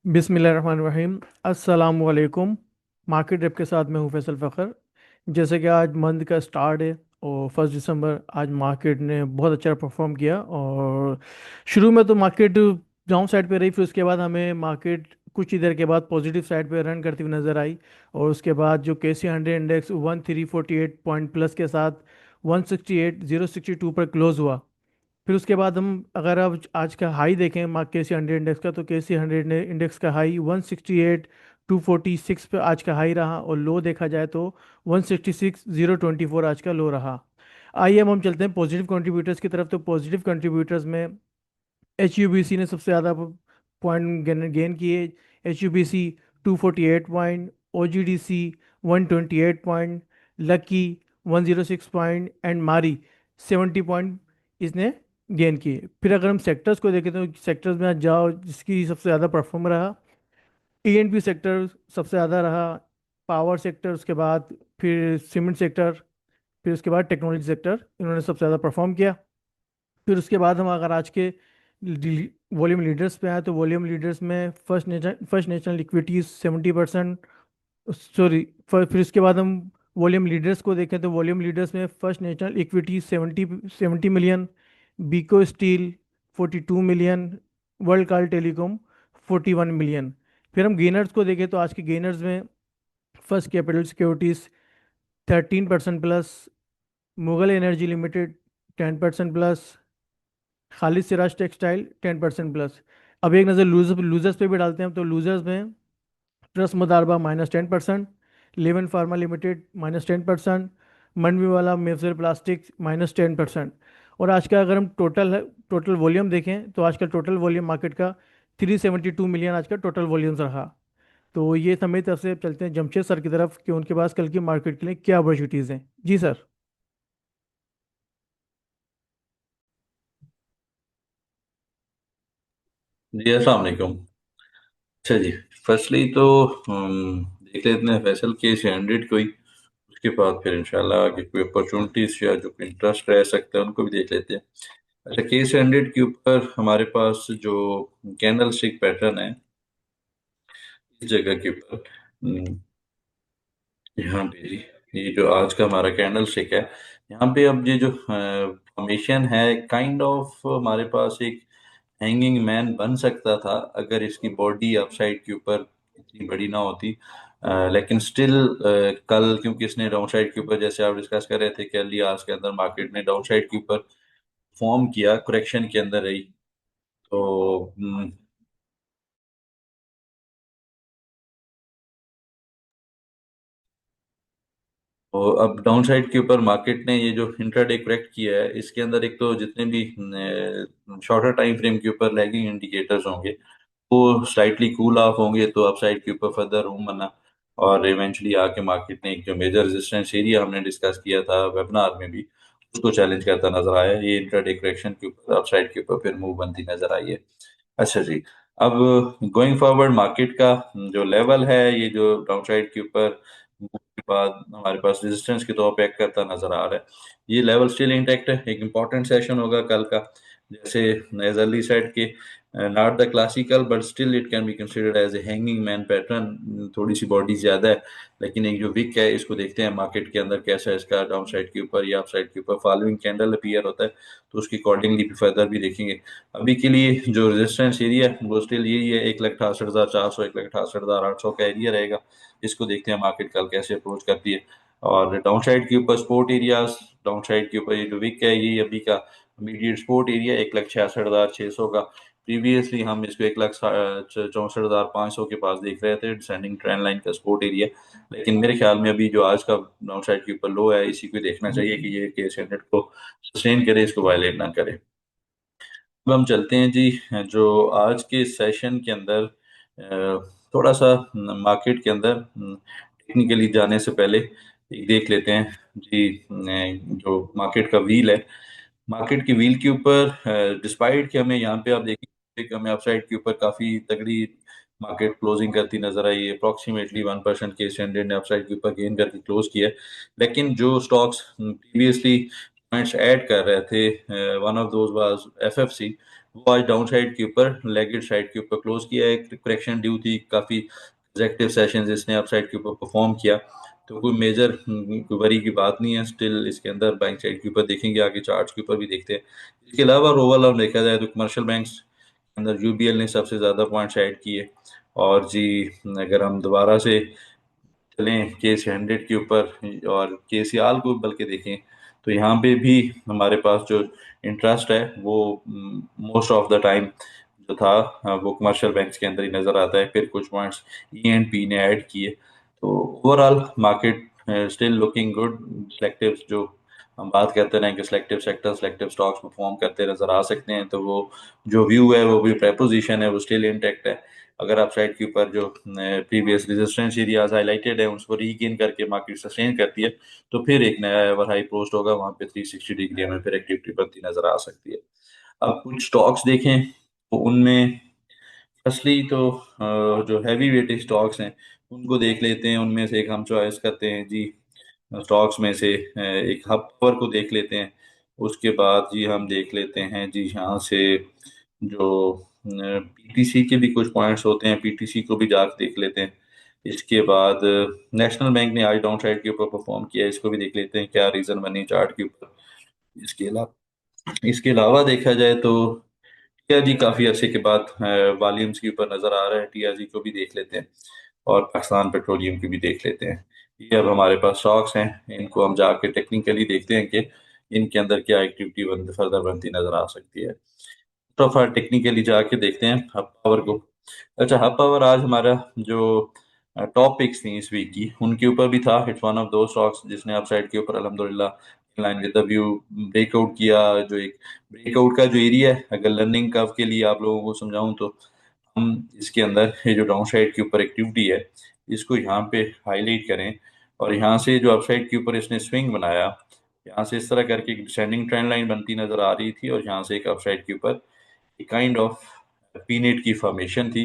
बिस्मिल्लाहिर्रहमानिर्रहीम। अस्सलाम वालेकुम। मार्केट रेप के साथ मैं हूँ फैसल फ़खर। जैसे कि आज मंथ का स्टार्ट है और 1 दिसंबर, आज मार्केट ने बहुत अच्छा परफॉर्म किया। और शुरू में तो मार्केट डाउन साइड पे रही, फिर उसके बाद हमें मार्केट कुछ ही देर के बाद पॉजिटिव साइड पे रन करती हुई नज़र आई। और उसके बाद जो KC 100 इंडेक्स 1348 पॉइंट प्लस के साथ 168,062 पर क्लोज हुआ। फिर उसके बाद हम अगर अब आज का हाई देखें KC 100 इंडेक्स का, तो KC 100 ने इंडेक्स का हाई 168,246 पे आज का हाई रहा, और लो देखा जाए तो 166,024 आज का लो रहा। आइए अब हम चलते हैं पॉजिटिव कंट्रीब्यूटर्स की तरफ। तो पॉजिटिव कंट्रीब्यूटर्स में HUBC ने सबसे ज़्यादा पॉइंट गेन किए। HUBC 248 point, OGDC 128 point, lucky 106 point and मारी 70 पॉइंट इसने गेन किए। फिर अगर हम सेक्टर्स को देखें तो सेक्टर्स में आज जाओ जिसकी सबसे ज़्यादा परफॉर्म रहा, TNP सेक्टर सबसे ज़्यादा रहा, पावर सेक्टर, उसके बाद फिर सीमेंट सेक्टर, फिर उसके बाद टेक्नोलॉजी सेक्टर, इन्होंने सबसे ज़्यादा परफॉर्म किया। फिर उसके बाद हम अगर आज के वॉल्यूम लीडर्स पे आए तो वॉल्यूम लीडर्स में फर्स्ट नेशनल इक्विटीज 70%। सॉरी, फिर उसके बाद हम वॉल्यूम लीडर्स को देखें तो वॉल्यूम लीडर्स में first national equity 70 million, Beko steel 42 million, world call telecom 41 million. फिर हम गेनर्स को देखें तो आज के गेनर्स में first capital securities 13% plus, Mughal energy limited 10% plus, Khalid Siraj textile 10% plus. अब एक नज़र लूजर्स पे भी डालते हैं। तो लूजर्स में ट्रस्ट मुदारबा -10%, लेवन फार्मा लिमिटेड -10%, मनवीवाला मेफसर प्लास्टिक्स -10%। और आज का अगर हम टोटल वॉल्यूम देखें तो आज का टोटल वॉल्यूम मार्केट का 372 मिलियन आज का टोटल वॉल्यूम्स रहा। तो ये समय तरफ से चलते हैं जमशेद सर की तरफ कि उनके पास कल की मार्केट के लिए क्या अपॉर्चुनिटीज़ हैं। जी सर। जी अस्सलाम वालेकुम। अच्छा जी। फर्स्टली तो देख लेते हैं फैसल KC 100 कोई। उसके बाद फिर इंशाल्लाह आगे कोई अपॉर्चुनिटीज या जो इंटरेस्ट रह सकता है उनको भी देख लेते हैं। अच्छा, KC 100 के ऊपर हमारे पास जो कैंडल स्टिक पैटर्न है इस जगह के ऊपर, यहाँ पे जी, ये जो आज का हमारा कैंडल स्टिक है, यहाँ पे अब ये जो फॉर्मेशन है काइंड ऑफ हमारे पास एक हैंगिंग मैन बन सकता था अगर इसकी बॉडी अपसाइड के ऊपर इतनी बड़ी ना होती। लेकिन स्टिल कल क्योंकि इसने डाउन साइड के ऊपर, जैसे आप डिस्कस कर रहे थे, कल या आज के अंदर मार्केट ने डाउन साइड के ऊपर फॉर्म किया, करेक्शन के अंदर रही। तो तो अब डाउन साइड के ऊपर मार्केट ने ये जो इंट्राडे करेक्ट किया है, इसके अंदर एक तो जितने भी शॉर्टर टाइम फ्रेम के ऊपर लैगिंग इंडिकेटर्स होंगे वो स्लाइटली कूल ऑफ होंगे, तो अपसाइड के ऊपर फर्दर रूम बना। और इवेंचुअली आके मार्केट ने एक जो मेजर रेजिस्टेंस एरिया हमने डिस्कस किया था वेबिनार में भी, उसको चैलेंज करता नजर आया। ये इंट्राडे करेक्शन के ऊपर अपसाइड के ऊपर फिर मूव बनती नजर आई है। अच्छा जी। अब गोइंग फॉरवर्ड मार्केट का जो लेवल है, ये जो डाउन साइड के ऊपर move के बाद हमारे पास रेजिस्टेंस के तौर पे एक्ट करता नजर आ रहा है। ये लेवल स्टिल इंटैक्ट है। एक इम्पॉर्टेंट सेशन होगा कल का, जैसे एज अर्ली साइड के not the classical but still it can be considered as a hanging man pattern. थोड़ी सी बॉडी ज्यादा है, लेकिन एक जो विक है इसको देखते हैं मार्केट के अंदर कैसा है इसका, डाउन साइड के ऊपर या अप साइड के ऊपर फॉलोइंग कैंडल अपीयर होता है, तो उसकी अकॉर्डिंगली भी फर्दर भी देखेंगे। अभी के लिए जो रेजिस्टेंस एरिया है वो स्टिल यही है, 1,68,400, 1,68,800 का एरिया रहेगा। इसको देखते हैं मार्केट कल कैसे अप्रोच करती है। और डाउन साइड के ऊपर सपोर्ट एरियाज, डाउन साइड के ऊपर ये जो विक है ये अभी का इमीडिएट सपोर्ट एरिया 1,66,600 का। प्रीवियसली हम इसको 1,64,500 के पास देख रहे थे, डिसेंडिंग ट्रेंड लाइन का सपोर्ट एरिया। लेकिन मेरे ख्याल में अभी जो आज का डाउन साइड के ऊपर लो है, इसी को देखना चाहिए कि ये KC 100 को सस्टेन करे, इसको वायलेट ना करे। अब हम चलते हैं जी, जो आज के सेशन के अंदर थोड़ा सा मार्केट के अंदर टेक्निकली जाने से पहले एक देख लेते हैं जी। जो मार्केट का व्हील है, मार्केट की व्हील के ऊपर डिस्पाइट कि हमें यहाँ पे आप देखेंगे कि हमें अपसाइड के ऊपर काफी तगड़ी मार्केट क्लोजिंग करती नजर आई है। अप्रोक्सीमेटली 1% KC 100 ने अपसाइड के ऊपर गेन करके क्लोज किया है। लेकिन जो स्टॉक्स प्रीवियसली पॉइंट्स ऐड कर रहे थे, one of those was FFC। वो आज डाउन साइड के ऊपर, लेगेड साइड के ऊपर क्लोज किया है। करेक्शन ड्यू थी, काफ़ी एग्जेक्टिव सेशंस इसने अप साइड के ऊपर परफॉर्म किया, तो कोई मेजर वरी की बात नहीं है। स्टिल इसके अंदर बैंक साइड के ऊपर देखेंगे, आगे चार्ट्स के ऊपर भी देखते हैं। इसके अलावा ओवरऑल देखा जाए तो कमर्शियल बैंक्स के अंदर यूबीएल ने सबसे ज़्यादा पॉइंट्स ऐड किए। और जी, अगर हम दोबारा से चलें के सी 100 के ऊपर और के सी आल को बल्कि देखें, तो यहाँ पे भी हमारे पास जो इंटरेस्ट है वो मोस्ट ऑफ द टाइम जो था वो कमर्शियल बैंक्स के अंदर ही नज़र आता है। फिर कुछ पॉइंट्स ई एंड पी ने ऐड किए, तो overall market still looking good. Selective जो हम बात करते रहे कि selective sector, selective stocks perform करते नजर आ सकते हैं, तो वो जो व्यू है, वो भी प्रेपोजिशन है, वो स्टिल इंटेक्ट है। अगर आप साइड के ऊपर जो प्रीवियस रेजिस्टेंस एरियाज हाईलाइटेड है उसको रीगेन करके मार्केट सस्टेन करती है, तो फिर एक नया एवर हाई पोस्ट होगा, वहां पे 360 डिग्री में फिर एक्टिविटी बनती नजर आ सकती है। अब कुछ स्टॉक्स देखें, तो उनमें फर्स्टली तो जो हैवी वेटेज स्टॉक्स हैं उनको देख लेते हैं। उनमें से एक हम चॉइस करते हैं जी, स्टॉक्स में से एक हब पावर को देख लेते हैं। उसके बाद जी हम देख लेते हैं जी यहाँ से जो पीटीसी के भी कुछ पॉइंट्स होते हैं, पीटीसी को भी जाके देख लेते हैं। इसके बाद नेशनल बैंक ने आज डाउन साइड के ऊपर परफॉर्म किया, इसको भी देख लेते हैं क्या रीजन बनी चार्ट के ऊपर। इसके अलावा देखा जाए तो टीआरजी काफी अरसे के बाद वॉल्यूम्स के ऊपर नजर आ रहा है, टीआरजी को भी देख लेते हैं। और पाकिस्तान पेट्रोलियम की भी देख लेते हैं। ये अब हमारे पास स्टॉक्स हैं, इनको हम जाके टेक्निकली देखते हैं कि इनके अंदर क्या एक्टिविटी फर्दर बनती नजर आ सकती है। तो फिर टेक्निकली जाके देखते हैं हब पावर को। अच्छा, हब पावर आज हमारा जो टॉप पिक्स थी इस वीक की, उनके ऊपर भी था। इट्स वन ऑफ दो स्टॉक्स जिसने अपसाइड के ऊपर अल्हम्दुलिल्लाह in line with the view breakout किया। जो एक ब्रेकआउट का जो एरिया है, अगर लर्निंग कर्व के लिए आप लोगों को समझाऊं, तो हम इसके अंदर ये जो डाउन साइड के ऊपर एक्टिविटी है इसको यहाँ पे हाईलाइट करें, और यहाँ से जो अपसाइड के ऊपर इसने स्विंग बनाया, यहाँ से इस तरह करके एक डिसेंडिंग ट्रेंड लाइन बनती नजर आ रही थी, और यहाँ से एक अपसाइड के ऊपर एक काइंड ऑफ पीनेट की फॉर्मेशन थी।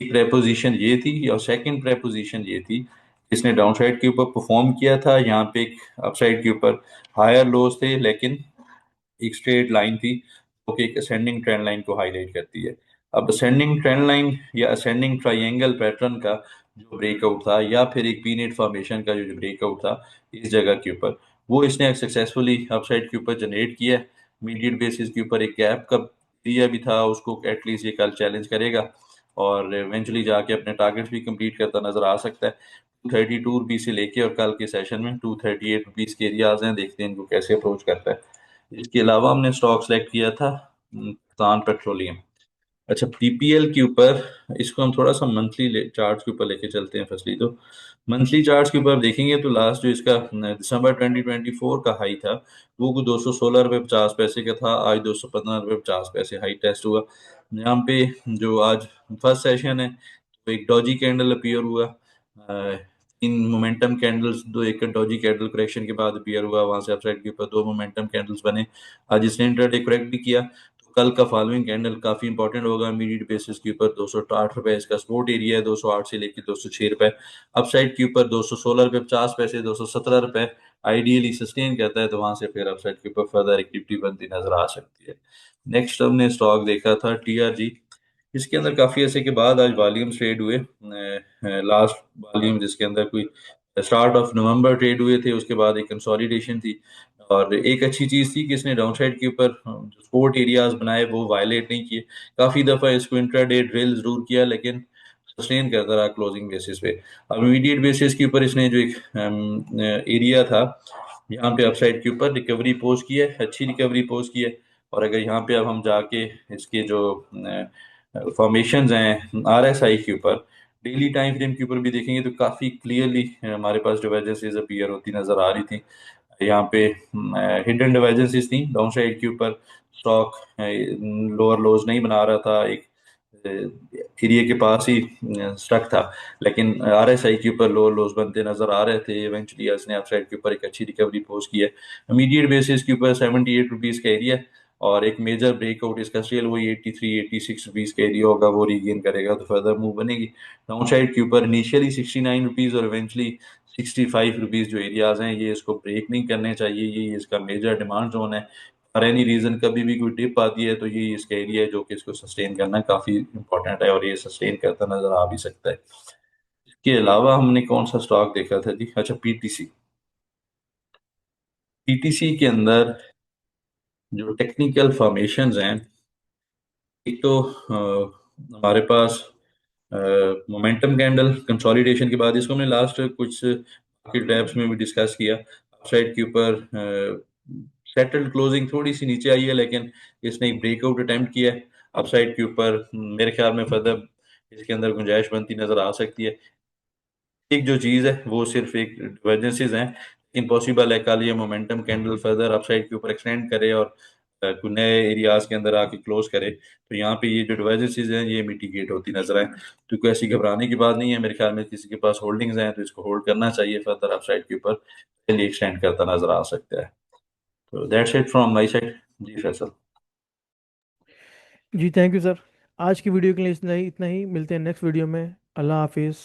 एक प्रेपोजिशन ये थी, और सेकंड प्रेपोजिशन ये थी, इसने डाउन साइड के ऊपर परफॉर्म किया था। यहाँ पे एक अपसाइड के ऊपर हायर लोज थे, लेकिन एक स्ट्रेट लाइन थी जो कि एक असेंडिंग ट्रेंड लाइन को हाईलाइट करती है। अब असेंडिंग ट्रेंड लाइन या असेंडिंग ट्राइंगल पैटर्न का जो ब्रेकआउट था, या फिर एक पीनेट फॉर्मेशन का जो ब्रेकआउट था इस जगह के ऊपर, वो इसने सक्सेसफुली अपसाइड के ऊपर जनरेट किया। मीडियट बेसिस के ऊपर एक गैप का एरिया भी था, उसको एटलीस्ट ये कल चैलेंज करेगा और इवेंचुअली जाके अपने टारगेट्स भी कंप्लीट करता नजर आ सकता है। 232 रुपीज से लेके और कल के सेशन में 238 रुपीज के एरियाज हैं, देखते हैं इनको कैसे अप्रोच करता है। इसके अलावा हमने स्टॉक सेलेक्ट किया था पाकिस्तान पेट्रोलियम। अच्छा, पीपीएल के ऊपर इसको हम थोड़ा सा मंथली चार्ट्स के ऊपर लेके चलते हैं। फर्स्टली तो मंथली चार्ट्स के ऊपर देखेंगे तो लास्ट जो इसका दिसंबर 2024 का हाई था, वो 216 रुपये 50 पैसे का था। आज 215 रुपये 50 पैसे हाई टेस्ट हुआ। यहाँ पे जो आज फर्स्ट सेशन है, तो एक डॉजी कैंडल अपीयर हुआ। तीन मोमेंटम कैंडल्स, दो एक डॉजी कैंडल करेक्शन के बाद अपीयर हुआ, वहां से अपसाइड के ऊपर दो मोमेंटम कैंडल्स बने। आज इसने इंट्राडे करेक्ट भी किया, तो कल का फॉलोइंग कैंडल काफी इंपॉर्टेंट होगा इमीडिएट बेसिस के ऊपर। 208 रुपए इसका सपोर्ट एरिया है, 208 से लेकर 206 रुपए। अपसाइड के ऊपर 216 रुपये 50 पैसे, 217 रुपए आइडियली सस्टेन करता है, तो वहां से फिर अपसाइड के ऊपर फर्दर एक्टिविटी बनती नजर आ सकती है। नेक्स्ट हमने स्टॉक देखा था टीआरजी। इसके अंदर काफी ऐसे के बाद आज वॉल्यूम्स ट्रेड हुए। लास्ट वॉल्यूम जिसके अंदर कोई स्टार्ट ऑफ नवंबर ट्रेड हुए थे, उसके बाद एक कंसोलिडेशन थी। और एक अच्छी चीज थी कि इसने डाउन साइड के ऊपर जो सपोर्ट एरियाज बनाए वो वायलेट नहीं किए। काफी दफा इसको इंट्राडे ड्रिल जरूर किया, लेकिन सस्टेन करता रहा क्लोजिंग बेसिस पे। अब इमीडिएट बेसिस के ऊपर इसने जो एक एरिया था, यहाँ पे अपसाइड के ऊपर रिकवरी पोस्ट की है, अच्छी रिकवरी पोस्ट की है। और अगर यहाँ पे अब हम जाके इसके जो फॉर्मेशंस हैं आरएसआई के ऊपर, डेली टाइम फ्रेम के ऊपर भी देखेंगे, तो काफी क्लियरली हमारे पास डिवर्जेंसेस अपीयर होती नजर आ रही थी। यहाँ पे हिडन डिवर्जेंसेस थी डाउन साइड के ऊपर। स्टॉक लोअर लोज नहीं बना रहा था, एक एरिया के पास ही स्टक था, लेकिन आरएसआई के ऊपर लोअर लोज बनते नजर आ रहे थे। इवेंचुअली इसने अपसाइड के ऊपर एक अच्छी रिकवरी पोस्ट की है। इमीडिएट बेसिस के ऊपर 78 रुपीज का एरिया, और एक मेजर ब्रेकआउट इसका सेल वही 83-86 रुपीज का एरिया होगा, वो रीगेन करेगा तो फर्दर मूव बनेगी। डाउन साइड के ऊपर इनिशियली 69 रुपीज और इवेंचुअली 65 रुपीज जो एरियाज हैं, ये इसको ब्रेक नहीं करने चाहिए, ये इसका मेजर डिमांड जोन है। फॉर एनी रीजन कभी भी कोई डिप आती है तो ये इसका एरिया है जो कि इसको सस्टेन करना काफी इंपॉर्टेंट है, और ये सस्टेन करता नजर आ भी सकता है। इसके अलावा हमने कौन सा स्टॉक देखा था जी, अच्छा पीटीसी। पीटीसी के अंदर जो टेक्निकल फॉर्मेशंस हैं, एक तो हमारे पास मोमेंटम कैंडल कंसोलिडेशन के बाद, इसको हमने लास्ट कुछ मार्केट रैप्स में भी डिस्कस किया। अपसाइड के ऊपर सेटल्ड क्लोजिंग थोड़ी सी नीचे आई है, लेकिन इसने एक ब्रेकआउट अटेम्प्ट किया है अपसाइड के ऊपर। मेरे ख्याल में फर्दर इसके अंदर गुंजाइश बनती नजर आ सकती है। एक जो चीज है वो सिर्फ एक डिवर्जेंसेस हैं, लेकिन पॉसिबल है कल ये मोमेंटम कैंडल फर्दर अपसाइड के ऊपर एक्सटेंड करे और कुछ नए एरियाज के अंदर आके क्लोज करे, तो यहाँ पे ये जो डिवर्जेंसेस हैं ये मिटिगेट होती नजर आए। तो कोई ऐसी घबराने की बात नहीं है, मेरे ख्याल में किसी के पास होल्डिंग्स हैं तो इसको होल्ड करना चाहिए, फर्दर अपसाइड के ऊपर ये एक्सटेंड करता नजर आ सकता है। तो that's it from my side. जी फैसल। जी थैंक यू सर। आज की वीडियो के लिए इतना ही, मिलते हैं नेक्स्ट वीडियो में। अल्लाह हाफिज़।